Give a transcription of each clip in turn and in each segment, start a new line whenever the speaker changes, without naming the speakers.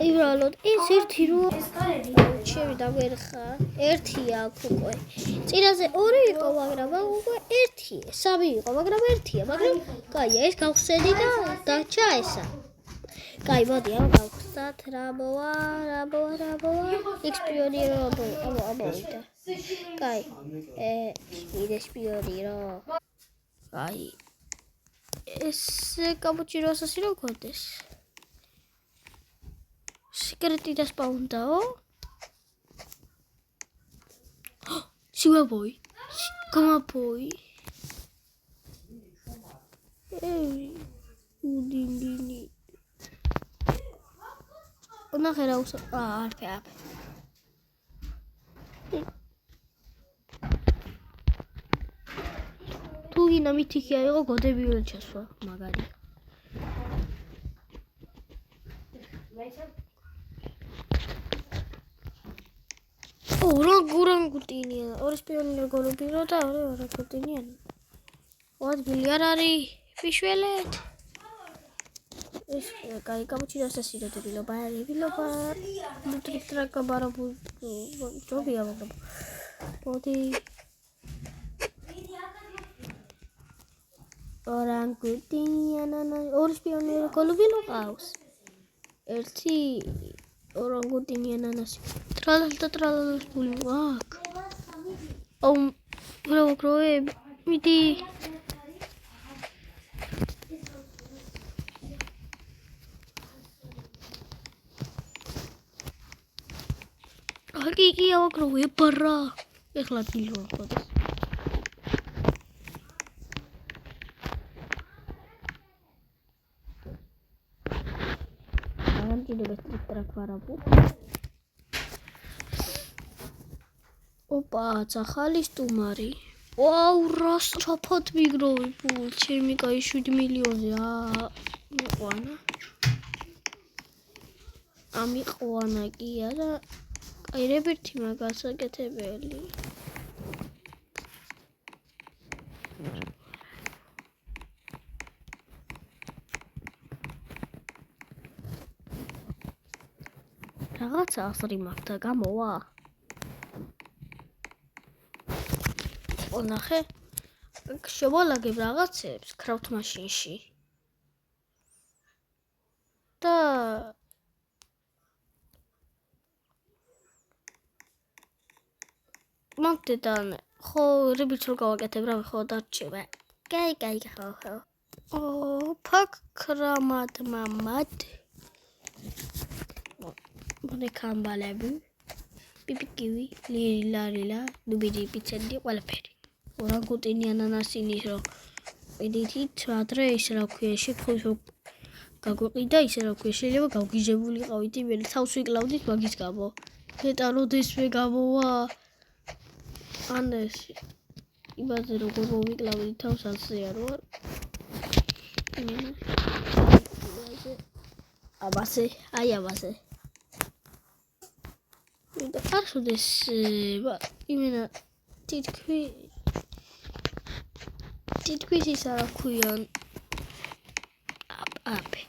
იბრალოდ ეს ერთი რო ჩემი დაგვერხა ერთია აქ უკვე წინაზე ორი იყო მაგრამ უკვე ერთია სამი იყო მაგრამ ერთია მაგრამ კაია ეს გავხსენი და დაჩა ესა კაი მოდი ამ გავხსნათ რა მოვა ექსპიონირო ამოვიდა კაი მიდე სპიონირო კაი ეს კაპუჩინო ასასინო გქონდეს სიკრეტი და სპაუნდაო სიუაბოი გამაბოი უდინინი ნახე რა უსა არფე თუ გინდა მითიქია იყო გოდებიულ ჩასვა მაგარი ორანგუტინია ორი სპიონი გოლუბირო და ორი ორანგუტინია ვადგილი არ არის ფიშველეთ ეს კაი კაპუჩინო ასასინო დებილობა ნუტრიტრაკა ბარაბუ ჯობია მაგრამ მოდი ორანგუტინია ორი სპიონი გოლუბირო ყავს ერთი ორანგუტინია ნანასი ტრალალს ბული ვაკ გროე მიდი კი ავაგროვე ბარა ეხლა დილო ხოდეს ამჭიდებს ტრაქ ვარაბუ ოპა ახალი სტუმარი ვაუ რა სწრაფად მიგროვი ბულ ჩემი კაი 7 მილიონზე ამიყვანა კი არა კაი რებერთი მაგას აკეთებელი რაღაცა ასრი მაგდა გამოვა ნახე შევალაგებ რაღაცებს კრაფტ მაშინში და მანდედან ხო რებიც რო გავაკეთებ რა ხო დარჩება კაი ხო ფაქრამად მამად მოდი კამბალები პიპიკივი ლილა ნუბიდი პიცენდი ყველაფერი ორანგუტინი ანანასინის რო მიდით ადრე ის რა ქვია შეგხვით რომ გაგვიყიდა ისე რა ქვია შეიძლება გავგიჟებულიყავით იმენ თავს ვიკლავდით მაგის გამო მეტალოდეს მე გამოვა ან ეს იმაზე როგორ მოვიკლავდით თავს ასე არ ვარ აბასე და არხდეს იმენა თითქოს ის არ ქვიან აპე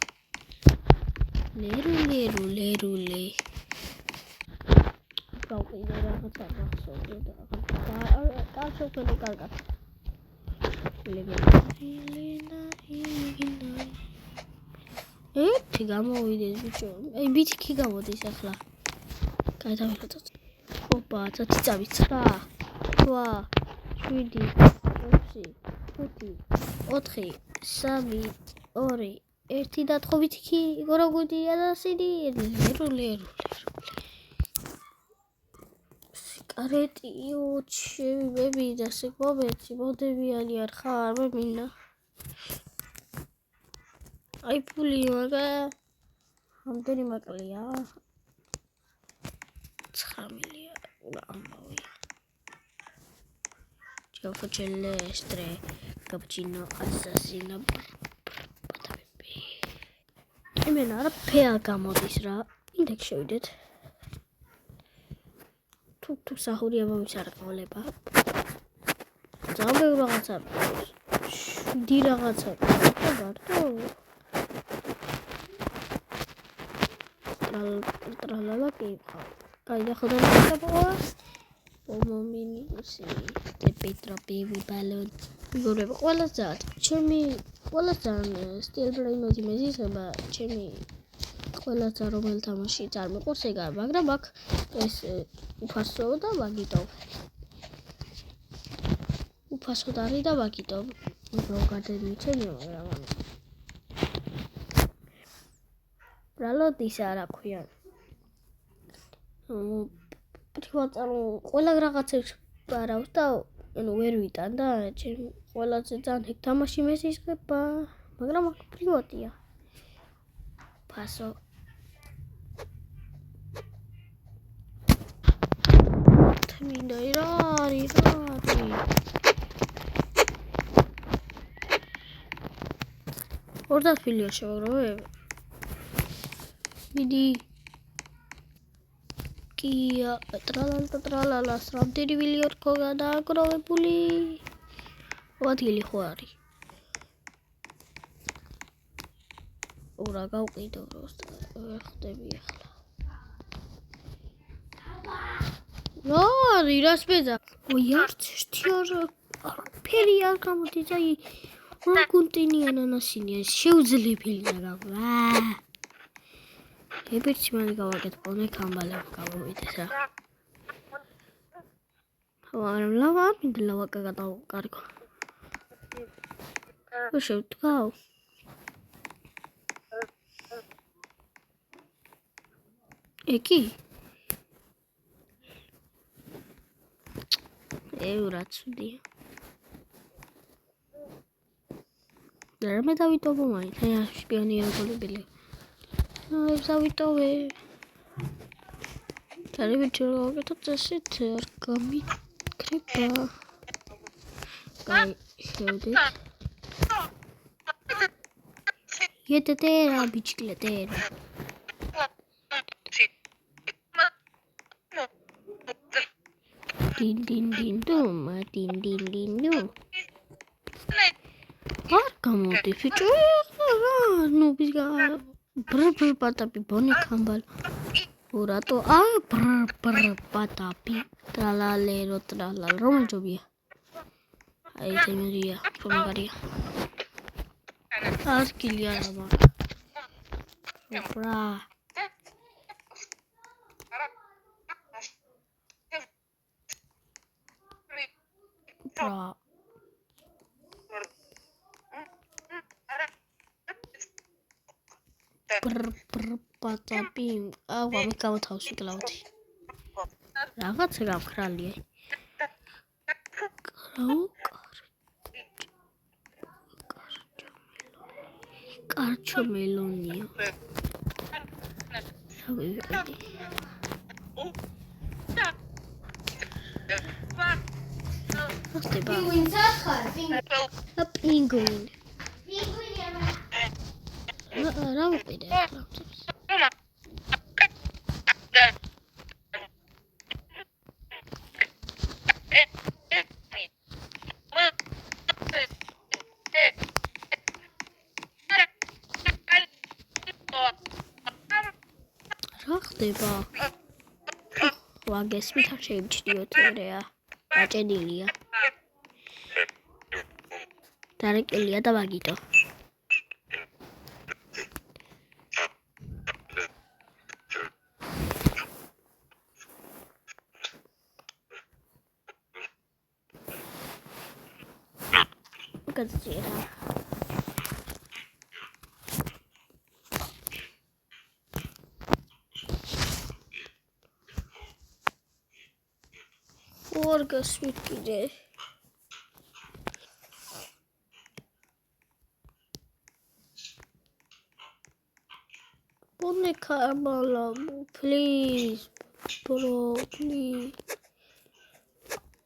ლერულე გავყიდე რაღაცა გახსოვდა და კარგად კარგად ერთი გამოვიდეს ბიჭო აი ბითი გამოდის ახლა კაი დავიხატოთ ოპა 10 წავით 9 8 7 6 5 4 3 2 1 და 9 ბითი გორაგუდია და სიდი ლერულე სიკარეტიო ჩემი და სიკვობეთი მოდებიანი არ ხარ მე მინა აი ფული მაგა ამდენი მაკლია 9 მილიონი ამბავი ჯოფოჩელესტრე კაპუჩინო ასასინო პატაბები იმენა რა ფეა გამოდის რა ინდექს შევიდეთ თუ სახურია მომისარყოლება ძალიან რაღაცა დი რაღაცა გარტო ტრალალა კი ხარ. გაიდახოდა ნახტაბა. მომმინუსი პეტრა ბიბი ბალონ. მიგორებ ყველა ზად. ჩემი ყველა ზან სტილ ბრეინოთი მეზისება ჩემი ყველა ზა რომელ თამაში წარმიყურს ეგა, მაგრამ აქ ეს უფასო და ვაგიტოვ. უფასო დარი და ვაგიტოვ. უფრო გადმიცემია, მაგრამ ბრალოდის არა ქვია. პრივატალო ყველა რაღაცებს არავს და ანუ ვერ ვიტან და ჩემ ყველაზე ძალიან ეგ თამაში მესისხება, მაგრამ აქ პრივატია. ფასო მინდა რა არის ორდას ფილიო შევაგროვებ მიდი კია ტრალალა სრამდენი მილიორკო გადააგროვებული ვადგილი ხო არის ორა გავყიდო ვერ ხდები ახლა ნორი რას მეძახ ой არც ერთი არაფერი არ გამოდის აი რა კონტინი ანანასინია შეუძლებელია გავა ებერჩი მალე გავაკეთე პონე კამბალებ გავოვიდეს რა მაგრამ ლავა მინდა ლავა გადავკარგო შევდგავ ეკი ევრაცუდია რამე დავიტოვო მაინც აი შპიონი რეგულებელი აი დავიტოვე თარები ჩოგეთო წესით არ გამიქრება კაი შევდით იეტეთერა ბიჭკლეთერა din dum არ გამოდი ფიჭო ნუ ბიზგა ბრ პატაპი ბონი კამბალ ურატო ბრ პატაპი ტრალალერო ტრალალ რომელ ჯობია აი თემერია პრომაგარია ასკილია რაბა ბრა ბრ პატაპი ავა მე გავთავში კლაუთი რაღაცა გავხრალია კარჩო მელონია Pinguin sakhar pinguin რა ვიყიდე რა ხდება ვაგეს მითხარ შეიმჩნიოთ ერეა აჭედილია დარეკილია და ვაგიტო გაწირა ორგას ვიკიდე Pone Carmela, please, bro, please.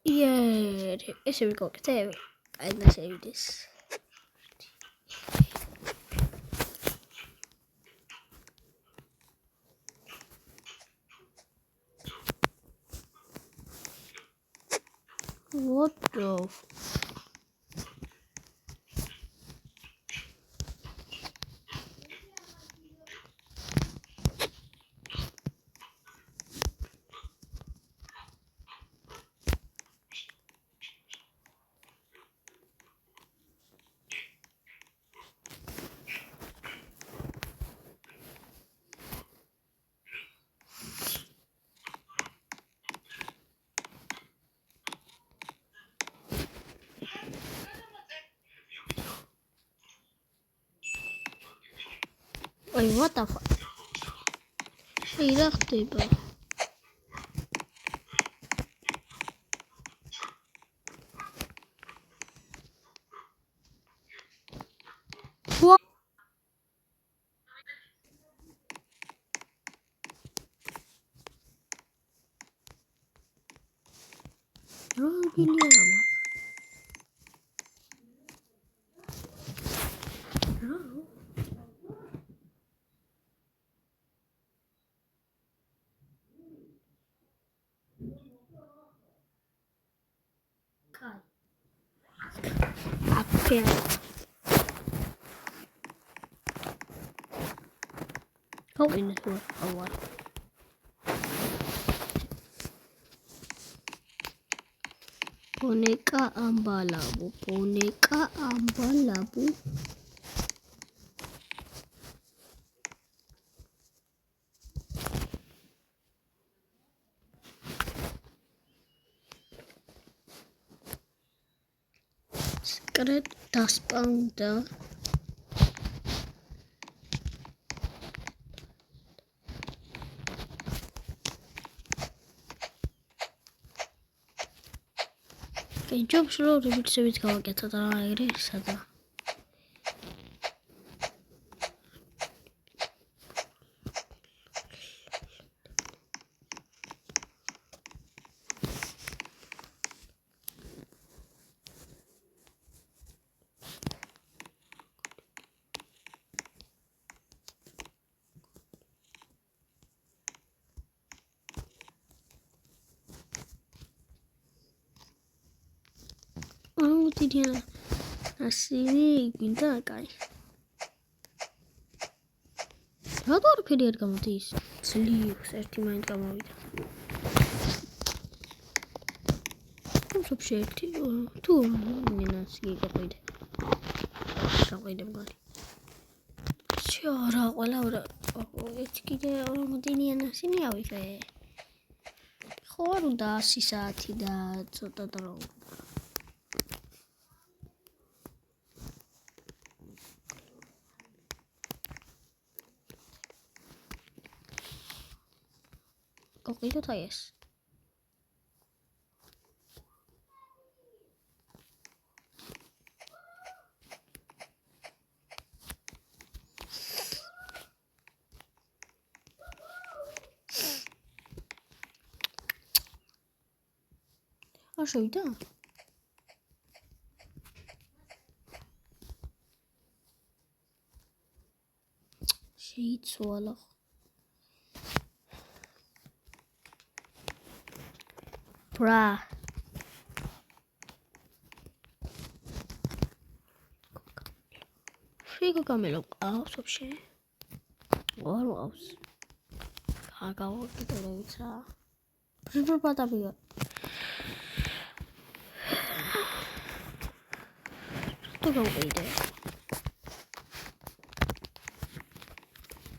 Yeah, ese we got there. I'm gonna save this. What the? აი, what the fuck? შეი რა ხდება? Okay. Go in the door. Oh, what? Boneka ambalabu. Secret დასპაუნდა. ჯობს რომ რებიცებით გავაკეთოთ რა ეგრე სადა. Didn't I see the guy? How do I period come with this? Sleep, 30 mind come with. I'm so shit. Two minutes. Get away. Come away, them body. Sure, well, it's getting on the Indian senior with a horror. She said that so that wrong. Coquito to jest. A co idę? Shit, swallow. Bruh. Fico Camilo aus вообще. Ворвался. Какого ты творится? Припадал бега. Что говорит?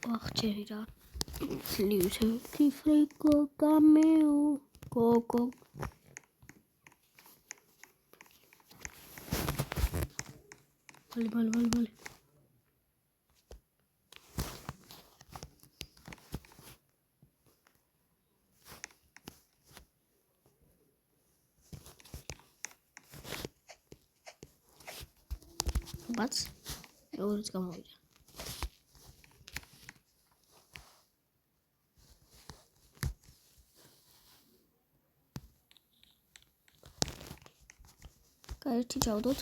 Ах, череда. Слушай, ты Fico Camilo. Coco. Vale. What? Oh, it's coming out. Кайти чаудот.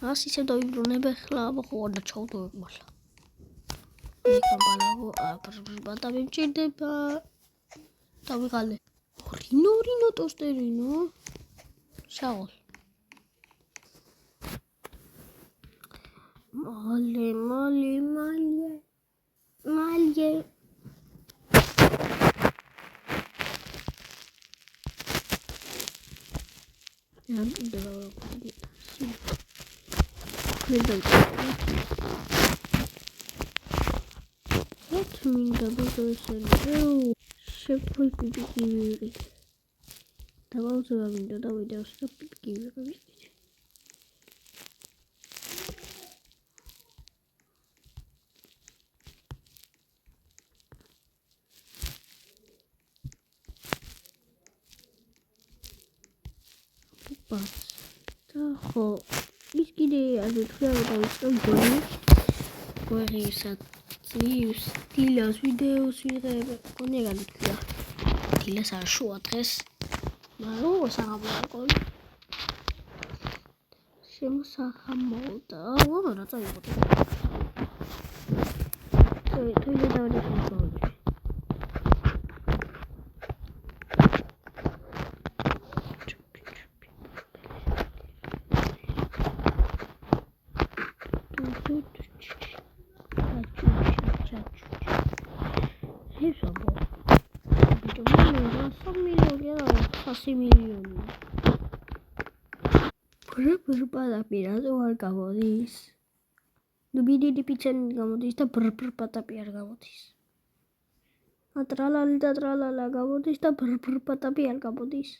Asi se doibrunebe ხლაბ ხوارდა ჩაუდო მართლა. მეკამბალავო აპრბატა მიმჭირდება. დავიღალე. რინო ტოსტერინო. შაულ. მალე. Yan develop it. What mean double person? Oh, shepherd PPK. The also having the video stop PPK. რაღაც და ხო ის კიდე ასე თქვა დავიწყო გვერდისაც ძლივს დილას ვიდეოს ვიღებ კონე გამიქია დილას არ შუა დღეს მაგრამ საღამოა შემოსახამოდა რა წაიღოთ თოილე დავიწყო მილიონი. ბრბ-პატაპი არ გამოდის. ნუბიდი პიცენი გამოდის და ბრბ-პატაპი არ გამოდის. ატრალალი და ტრალალა გამოდის და ბრბ-პატაპი არ გამოდის.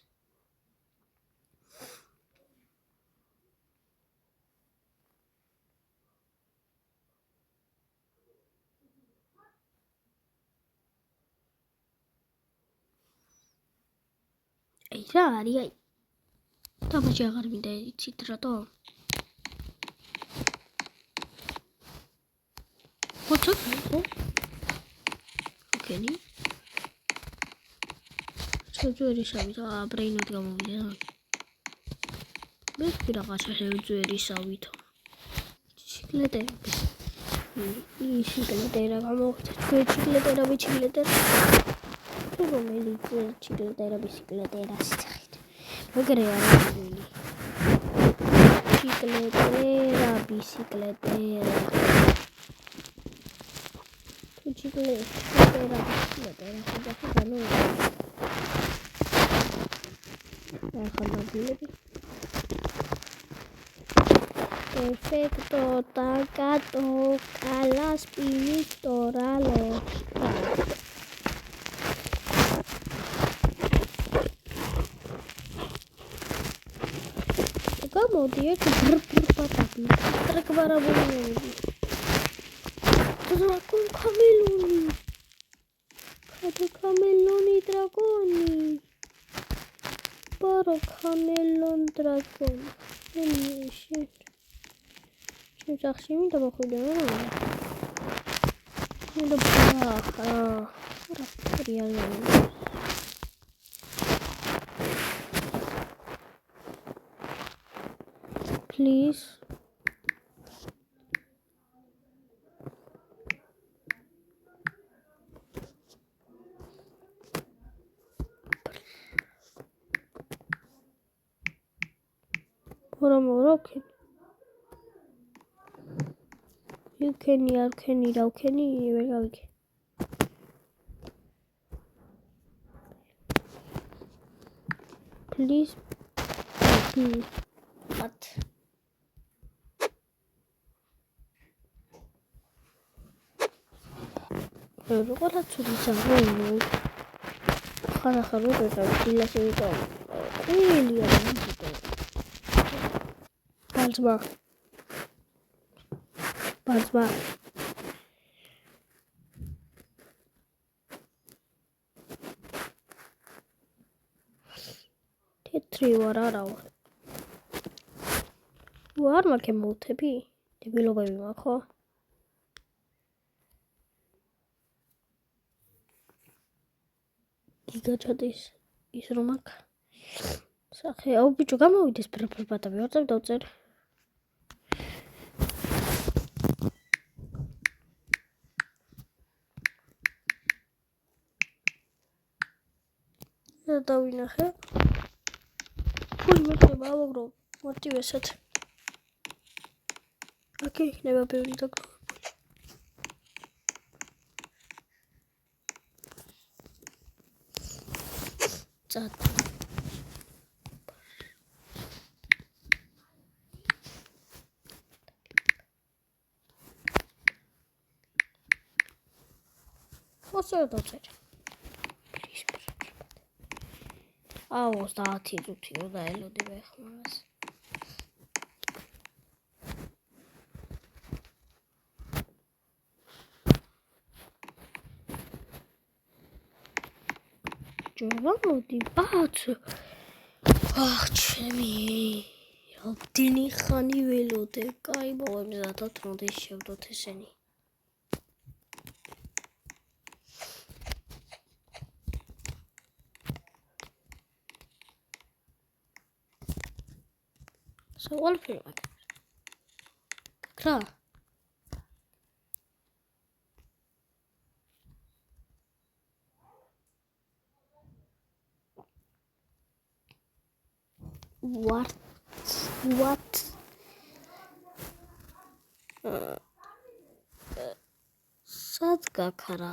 რა არის აი თამაში აღარ მინდა იცით რატო ხო ოკეი შეძვერისავით ბრეინოდ გამოვიდა მე რაღაცა შეძვერისავით შიკლეტერა გამოვიდა შიკლეტერა ბიჭილეტერა რომელიც შიკლეტერა ბიჭილეტერა სიცხით მეგრეა რელი შიკლეტერა ბიჭილეტერა შიკლეტერა ხანო ახალბილები perfecto takato kalas pinistorale გამოდი ერთი ბრბ-პატაპი ტრაკბარაბული დრაკონ კამელონი დრაკონი ბარო კამელონ დრაკონი შეძახში მინდა მოხვიდე მინდა ბახა რა რეალია please okay you can ვერ გავიქე please what როგორ აცულიცა ხარ როგორ დილას ვიყავ ილია ბაზბა თეთრი ვარ არა ვარ მაგე მოვთები დებილობები მაქვს ხო გიგაჩატის ის რომ აქ სახე აუ ბიჭო გამოვიდეს ბრბ-პატაპი ვარ დავწერ და დავინახე მე მოგრო მოტივესად ოკეი იქნება ბევრი დაგროვებული წად ხოსო დავწერ აუ 30 წუთი რო დაელოდები ახლა მას ჯოროდი ბაც ჩემი რამდენი ხანი ველოდე, კაი მოვემზადოთ, მოდი შევდოთ ესენი. ყველაფერი მაგარ. რა? What? სად გაქარა?